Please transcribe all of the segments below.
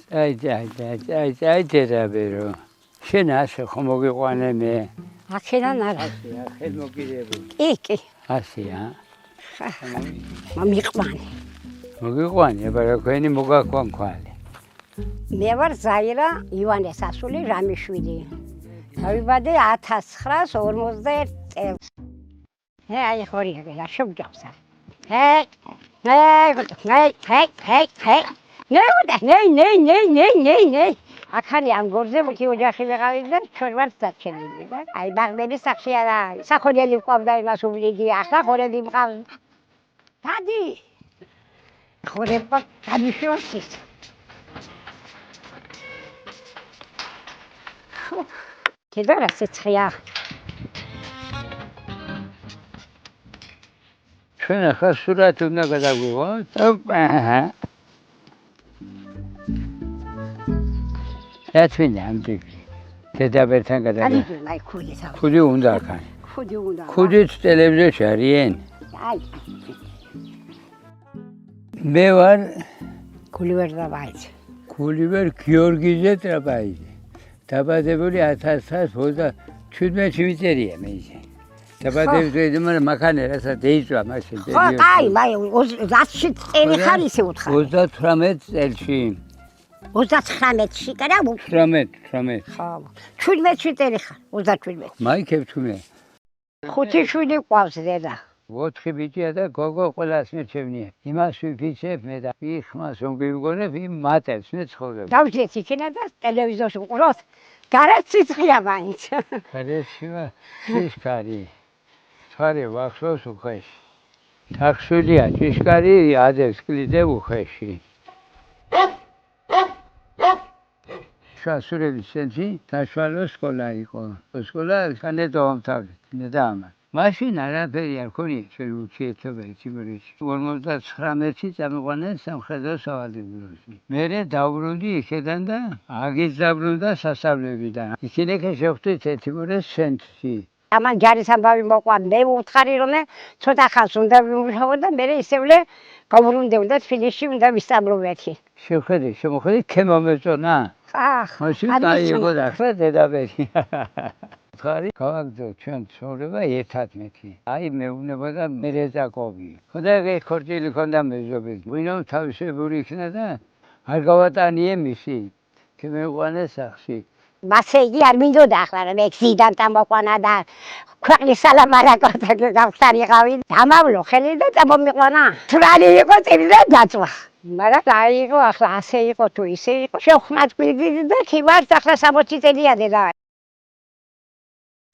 აი დედაბერო. შენ ასე ხომ მოგიყვანე მე? აქედან არა. ხედ მოგიდებული. კი. ასეა. მომიყვანე. მოგიყვანე, მაგრამ თქვენი მოგაქვან ქვალი. მე ვარ ზაირა ივანე სასული რამიშვილი. დავიბადე 1941 წელს. აი ხორია გა შევჯავსა. Hey. ნე. აქანი ამ გორზე მოკი ოჯახი ვეღავი და ჩვენ ვართ დარჩენილი და აი ბაღდების სახში არა სახორიელი მყავდა იმას უვლიდი ახლა ხორები მყავს. დადი. ხორება გამიშოს ის. კიდე რა სიცხეა. ჩვენ ახლა სურათი უნდა გადაგვიღოთ. რატვინა ამ ტიპი? დედაბერთან გადაგვიღოთ. აი ქუდისა. ქუდი უნდა ახან. ქუდი უნდა. ქუდიც ტელევიზორში არიან? აი. მე ვარ გულივერ ტრაპაიძე. გულივერ გიორგიძე ტრაპაიძე. დაბადებული 1917 მიწერია მე ისე. დაბადებული მაგრამ მაქანე რასაც ეიწვა მაშინ პერიოდი. ხო, აი, 20-ში წელი ხარ ისე უთხარ. 38 წელში. 39-ში კარა? 18. ხო. 17-ში წელი ხარ, 37. მაიქებ თუნე. 5 შვილი ყავს დედა. 4 ბიჭია და გოგო ყველას მეჩევნია. იმას ვიფიცებ მე და იხმას რომ გიგონებ იმ მატებს მე ცხოვრებ. დავშლეთ იქინა და ტელევიზორში უყუროთ. გარეთ სიცხეა მაინც. გარეთში სიცხარი. თვარე ვახსოვს უხეში. თახშულია ჭიშკარი ადებს კლიდე უხეში. შასურების ცენტრი საშუალო სკოლა იყო. სკოლა ხანე დავამთავრე. მე და ამა. მაშინ არაფერი არ ქონია ჩვენ ურთიერთობა ციმბირში. 59-ში წამიყვანეს სამხედრო სავალდებულოში. მერე დავბრუნდი იქედან და აგის დაბრუნდა სასწავლებიდან. იქინეკე შევხვდით თემურეს ცენტრში. ამან ჯარის ამბავი მოყვა. მე ვუთხარი რომ ცოტა ხანს უნდა ვიმუშაო და მე ისევლე გავბრუნდები თბილისში უნდა ვისწავლობ. შევხედე, შემოხედე ქემომეწონა. ახ, მაშინ დაიღო და ახლა დედაბერი. ხარი გავაგზო ჩვენ ცხოვრება ერთადმეთი. აი მეუბნება და მერეზაკოვი. ხოდა ეგ ხორჯილი ქონდა მეზობელი. ვინმე თავისებური იქნა და არ გავატანიე მისი. შემეყვანე სახში. მასე იგი არ მინდოდა ახლა რომ ექსიდენტ ამოყვანა და ქვეყნის სალამარაკოთა გავხსარიყავი. დამავლო ხელი და წამომიყვანა. თვრალი იყო წილი და დაწვა. მაგრამ დაიღო ახლა ასე იყო თუ ისე იყო. შევხმათ გვიდი და ქივართ ახლა 60 წელია დედა.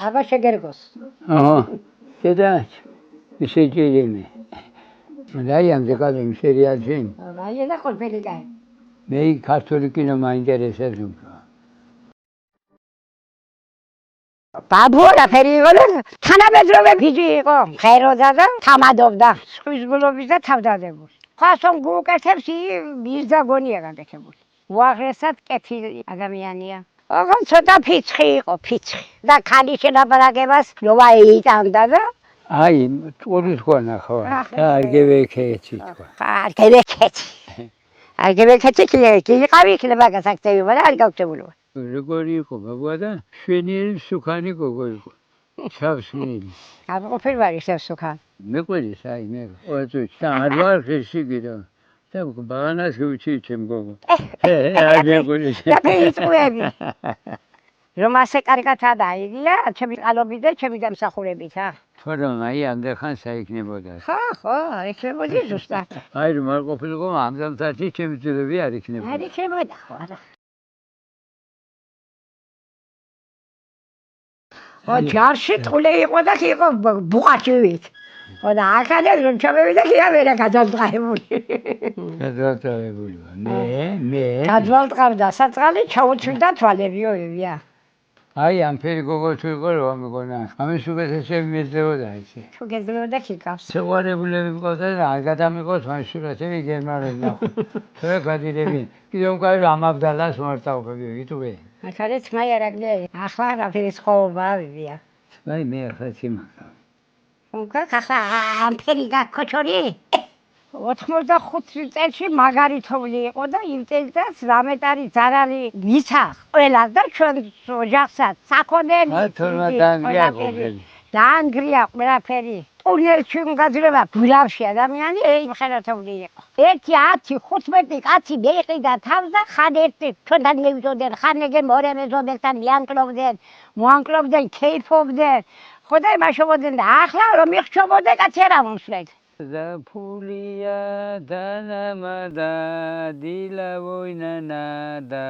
აბა შეგერგოს. დედა ისე ჭირიმე. დაი ამ ზეკალემ სერიალში. აი და ყველფერი გაი. მე ქართული კინო მაინტერესებს უფრო. ბაბუა ფერი იყო და თანამედროვე ფიჯი იყო. ხეროდა და თამადობდა. სხვის ბლობის და თავდადებული. ხასონ გუკეთებს ის და გონია გაკეთებული. უაღრესად კეთილი ადამიანია. ოღონდ ცოტა ფიცხი იყო, ფიცხი. და ქალი შენაბარაგებას ნოვა იტანდა და აი, წურის ხონა ხო? არ გევექეცი თქვა. არ გევექეცი. არ გევექეცი კი იყავი იქნება გასაკეთებელი, მაგრამ არ გავხდებულობა. როგორი იყო ბაბუა და შვენიერი სუქანი გოგო იყო. ჩავსმილი. არ ყოფილი ვარ ისევ სუქანი. მეყვირის აი მე ყოველთვის და არ ვარ შეშიგირო. და ბაღანას გუჩი ჩემ გოგო. არ მეყვირის. და ფეისბუქი. რომ ასე კარგად დაიდია, ჩემი ყალობით და ჩემი დამსახურებით, თორემ აი ამდენ საიქნებოდა. ხო, იქნებოდი ზუსტად. აი რომ არ ყოფილიყო ამდენ საათი ჩემი ძილები არ იქნებოდა. არ იქნებოდა ხო, არა. ო ჯარში ტყული იყო და კი იყო ბუყაჩივით. ო და ახალე რომ ჩამევიდა კი ამერა გადავდღაებული. გადავდღაებული ვარ. მე გადავდღავდა საწყალი ჩაუჩვიდა თვალები ოევია. აი ამ ფერი გოგო თუ იყო რომ მეგონა. ამის უგეთესები მეძებოდა ისე. თუ გეძებოდა კი გავს. შეყვარებულები მყავდა და არ გადამიყოთ მან სურათები გერმანელი ნახო. თორე გადირები. კიდევ კაი ამაბდალას მარტავები იტუვე. ახალე თმაი არაგლია. ახლა რაფერი ცხოვრება ვივია. აი მე ახლა თიმა. ხა ამ ფერი გაქოჩორი. 85 წელში მაგარითოვლი იყო და იმ წელსაც რამეთ არის ზარალი მისა ყველას და ჩვენ ოჯახსაც საქონელი დაანგრია ყველაფერი ტუნელში გაძრება გულავში ადამიანი ხერათოვლი იყო 1-10-15 კაცი მეყიდა თავს და ხან ერთი ჩვენთან მივიდოდნენ ხან ეგ მორე მეზობელთან მოანკლობდნენ ქეიფობდნენ ხო და იმაშობოდნენ და ახლა რომ მიხჩობოდე კაცი არ ამოსვლეთ ზაფხულია დანამადა დილა ვოინანადა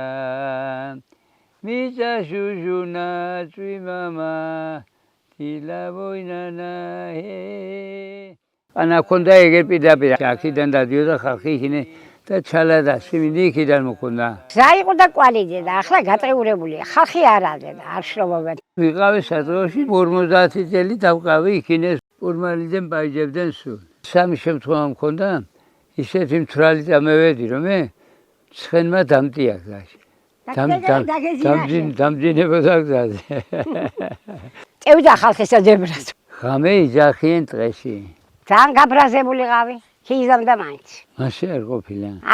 მიწა შუჟუნა წვიმამა დილა ვოინანა ანაკონდა ეგერ პირდაპირ აქედან დადიოდა ხალხი იქნე და ჩალადა სიმინდი იქიდან მოქონდა საიყო და კვალიძე და ახლა გაწეურებულია ხალხი არ არის და არ შრობობენ ვიყავი სადროში 50 წელი დავყავი იქინე ურმალიდან ბაიჯებდნენ სულ სამი შემთხვევა მქონდა ისეთი მთვრალი წამევედი რომ მე ცხენმა დამტიაგდა დამძინებოდა გზაზე წევდა ხალხი საძებრად ღამე იძახიან ტყეში ძალიან გაბრაზებულიყავი ხიზამდა მაინც მაშინ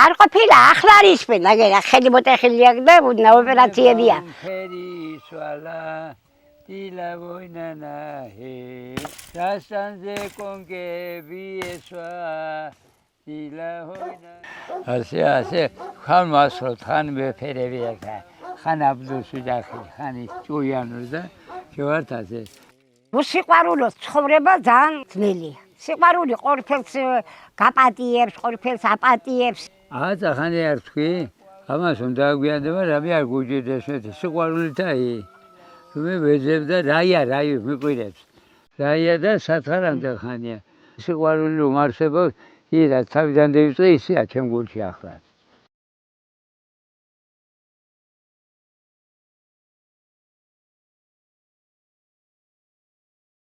არ ყოფილა ახლა არის პედა ხელი მოტეხილი აქვს და უდნა ოპერაციებია ფერი სვალა დილა ვოინანა დასანზე კონგები ესვა დილა ვოინანა ასე ხან მასროთ ხან მეფერები ახლა ხან აბდუსი დახი ხანი ჭუიანოს და შევართ ასე სიყვარულო ცხოვრება ძალიან ძნელია სიყვარული ყველაფერს გაპატიებს ყველაფერს აპატიებს აბა ხანი არ თქვი ამას უნდა აგვიანდება რამე არ გუჯიდეს მე სიყვარულითაი მე ვეძებ და რაია მიყვირებს რაია და სათხარამდე ხანია სიყვარული უმარსებობს ირა თავიდან დავიწყე ისეა ჩემ გულში ახლა